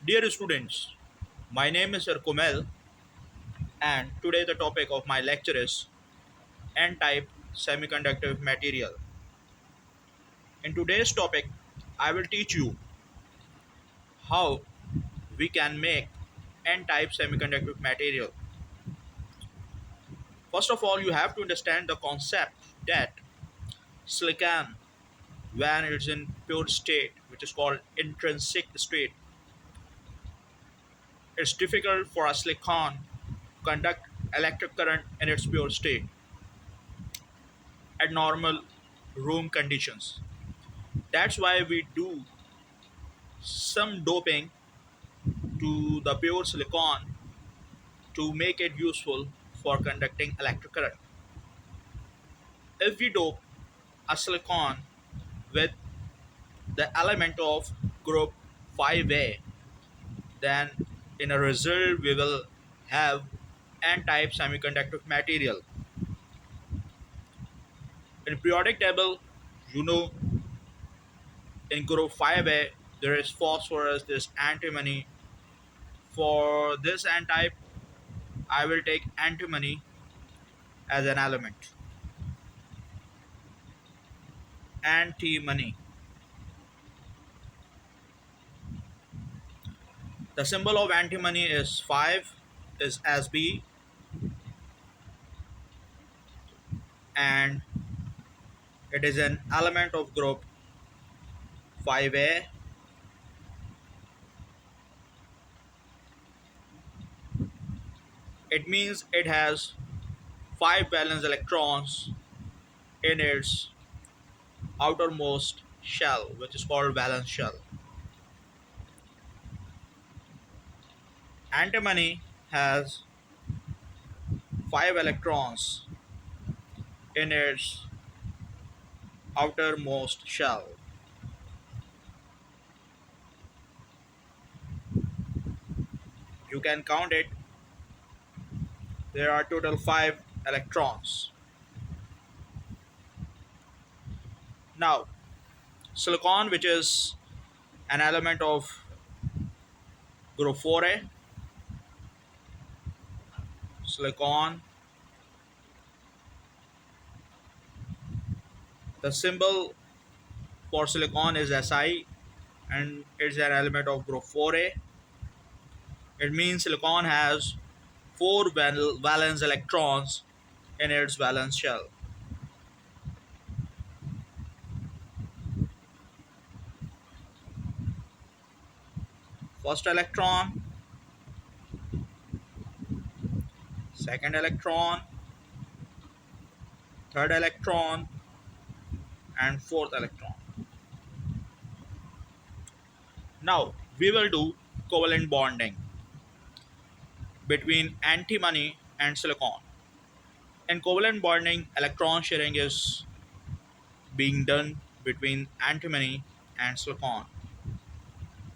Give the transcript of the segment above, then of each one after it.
Dear students, my name is Sir Kumel, and today the topic of my lecture is N-type semiconductive material. In today's topic, I will teach you how we can make N-type semiconductive material. First of all, you have to understand the concept that silicon, when it's in pure state, which is called intrinsic state, it's difficult for a silicon to conduct electric current in its pure state at normal room conditions. That's why we do some doping to the pure silicon to make it useful for conducting electric current. If we dope a silicon with the element of group 5A, then in a result we will have N-type semiconductive material. In periodic table, you know, in group 5A there is phosphorus, there is antimony. For this N-type, I will take antimony as an element. Antimony. The symbol of antimony is 5, is Sb, and it is an element of group 5A. It means it has 5 valence electrons in its outermost shell, which is called valence shell. Antimony has 5 electrons in its outermost shell. You can count it. There are total 5 electrons. Now, silicon, which is an element of group 4A, silicon, the symbol for silicon is Si, and it's an element of group 4A. It means silicon has 4 valence electrons in its valence shell. First electron, second electron, third electron, and fourth electron. Now we will do covalent bonding between antimony and silicon. In covalent bonding, electron sharing is being done between antimony and silicon.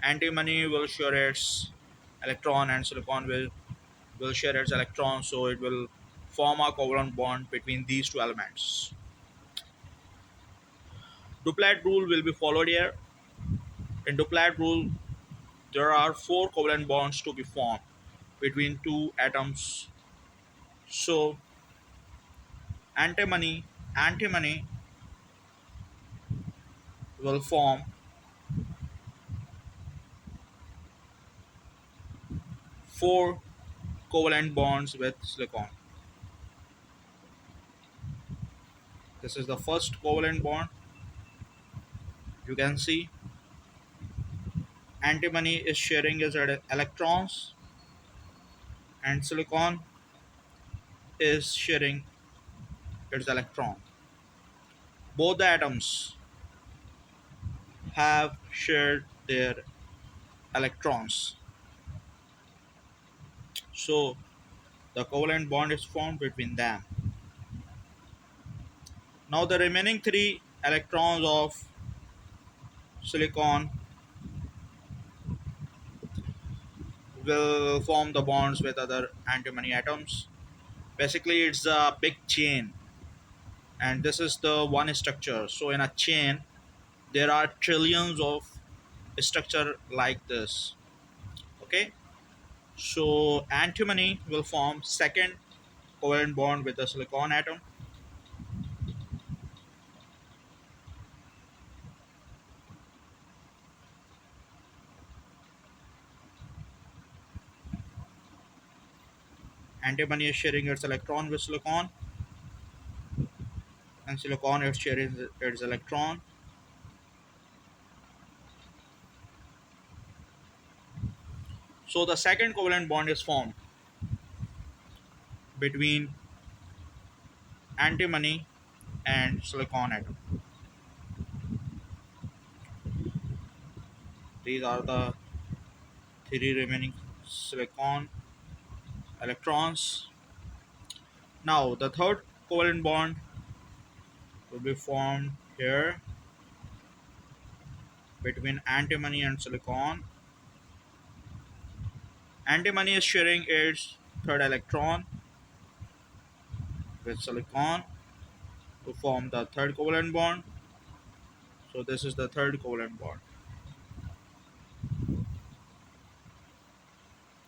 Antimony will share its electron and silicon will share its electron, so it will form a covalent bond between these two elements. Duplet rule will be followed here. In duplet rule, there are 4 covalent bonds to be formed between two atoms. So antimony will form 4 covalent bonds with silicon. This is the first covalent bond. You can see antimony is sharing its electrons and silicon is sharing its electron. Both the atoms have shared their electrons. So the covalent bond is formed between them. Now the remaining 3 electrons of silicon will form the bonds with other antimony atoms. Basically, it's a big chain, and this is the one structure. So in a chain, there are trillions of structure like this. Okay, so antimony will form second covalent bond with the silicon atom. Antimony is sharing its electron with silicon, and silicon is sharing its electron. So the second covalent bond is formed between antimony and silicon atom. These are the three remaining silicon electrons. Now the third covalent bond will be formed here between antimony and silicon. Antimony is sharing its third electron with silicon to form the third covalent bond. So this is the third covalent bond.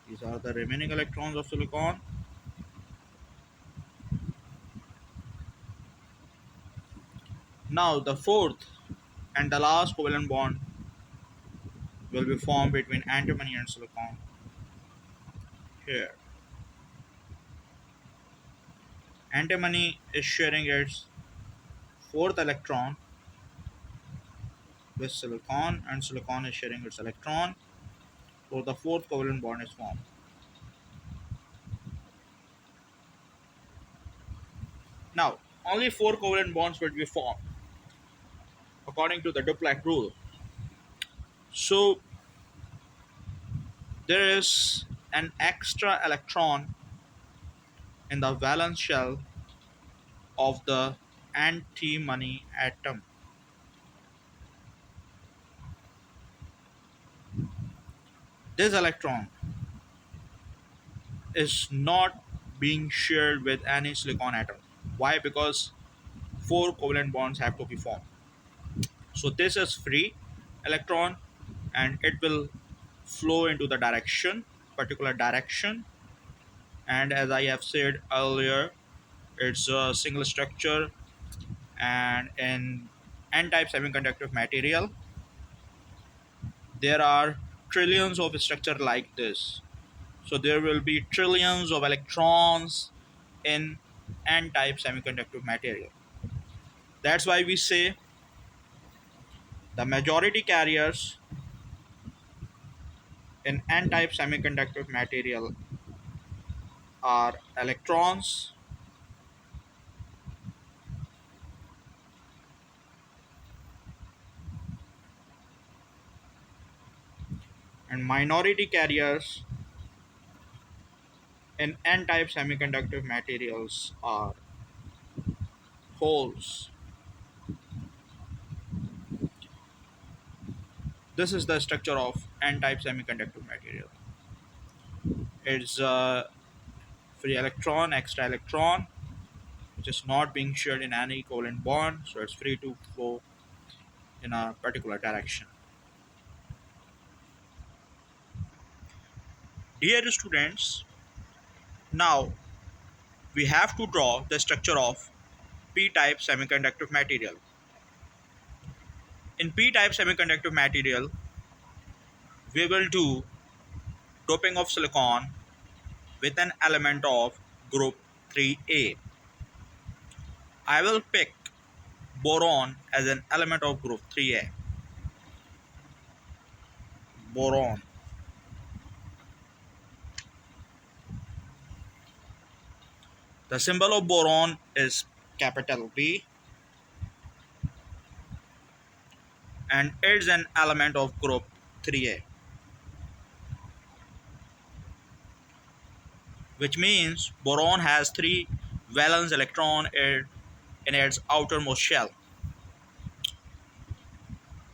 These are the remaining electrons of silicon. Now the fourth and the last covalent bond will be formed between antimony and silicon here. Antimony is sharing its fourth electron with silicon, and silicon is sharing its electron. So the fourth covalent bond is formed. Now only four covalent bonds will be formed according to the duplex rule. So there is an extra electron in the valence shell of the antimony atom. This electron is not being shared with any silicon atom. Why? Because four covalent bonds have to be formed. So this is free electron, and it will flow into the particular direction. And as I have said earlier, it's a single structure, and in n-type semiconductive material, there are trillions of structure like this. So there will be trillions of electrons in n-type semiconductive material. That's why we say the majority carriers in n-type semiconductive material are electrons, and minority carriers in n-type semiconductive materials are holes. This is the structure of n-type semiconductive material. It's a free electron, extra electron, which is not being shared in any covalent bond, so it's free to flow in a particular direction. Dear students, now we have to draw the structure of p-type semiconductive material. In p-type semiconductive material, we will do doping of silicon with an element of group 3A. I will pick boron as an element of group 3A. Boron. The symbol of boron is capital B, and it's an element of group 3A, which means boron has three valence electron in its outermost shell.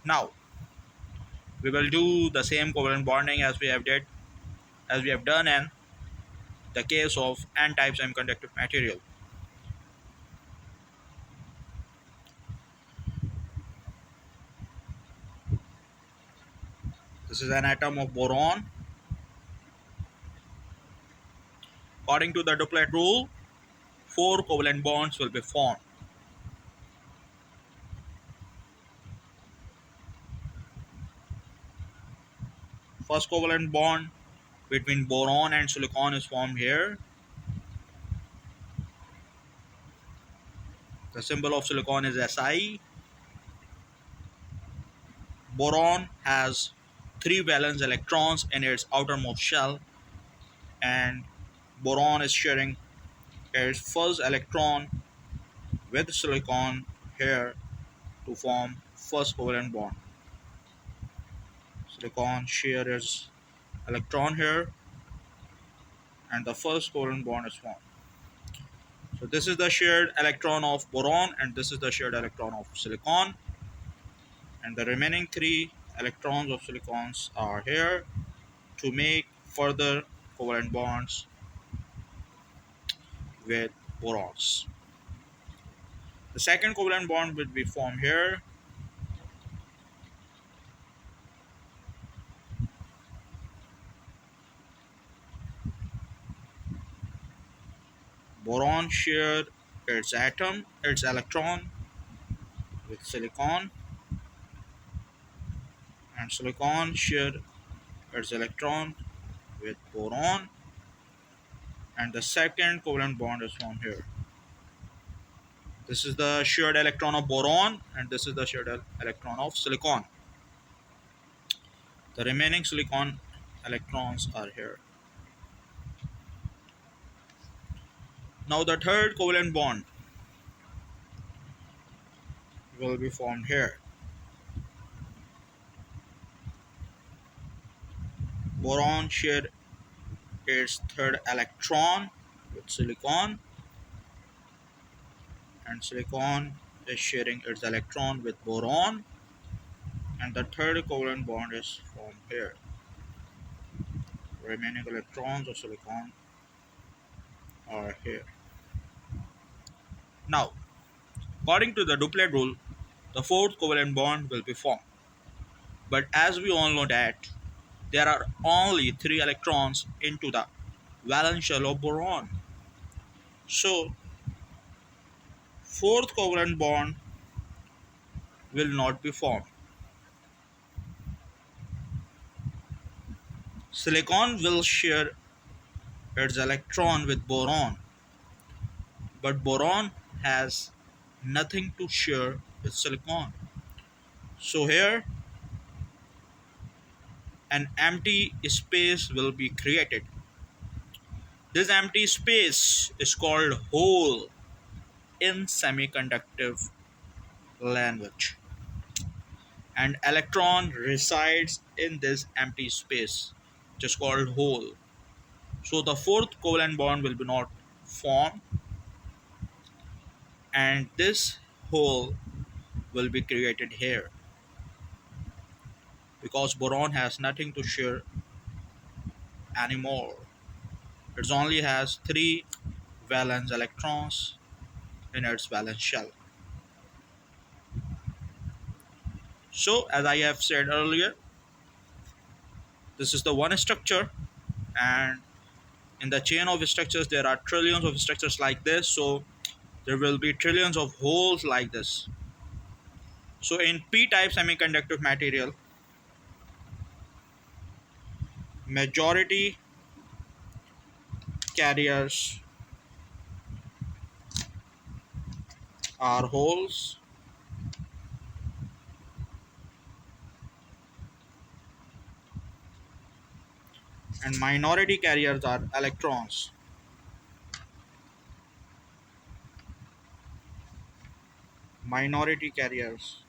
Now we will do the same covalent bonding as we have done in the case of n-type semiconductive material. This is an atom of boron, According to the duplet rule, four covalent bonds will be formed. First covalent bond between boron and silicon is formed here. The symbol of silicon is Si. Boron has three valence electrons in its outermost shell, and boron is sharing its first electron with silicon here to form first covalent bond. Silicon share its electron here, and the first covalent bond is formed. So this is the shared electron of boron, and this is the shared electron of silicon, and the remaining three electrons of silicons are here to make further covalent bonds with borons. The second covalent bond will be formed here. Boron shared its electron with silicon, and silicon shared its electron with boron, and the second covalent bond is formed here. This is the shared electron of boron, and this is the shared electron of silicon. The remaining silicon electrons are here. Now the third covalent bond will be formed here. Boron shared its third electron with silicon, and silicon is sharing its electron with boron, and the third covalent bond is formed here. Remaining electrons of silicon are here. Now, according to the duplet rule, the fourth covalent bond will be formed. But as we all know that there are only three electrons into the valence shell of boron. So, fourth covalent bond will not be formed. Silicon will share its electron with boron, but boron has nothing to share with silicon. So here an empty space will be created. This empty space is called hole in semiconductive language. An electron resides in this empty space, which is called hole. So the fourth covalent bond will be not formed, and this hole will be created here because boron has nothing to share anymore. It only has three valence electrons in its valence shell. So, as I have said earlier, this is the one structure, and in the chain of structures, there are trillions of structures like this. So, there will be trillions of holes like this. So, in P type semiconductive material, majority carriers are holes, and minority carriers are electrons. Minority carriers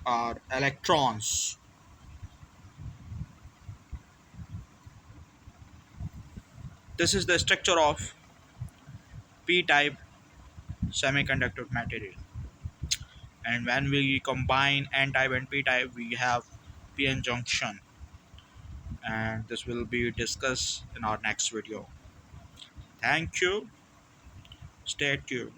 are electrons. This is the structure of P type semiconductive material. And when we combine N type and P type, we have PN junction, and this will be discussed in our next video. Thank you. Stay tuned.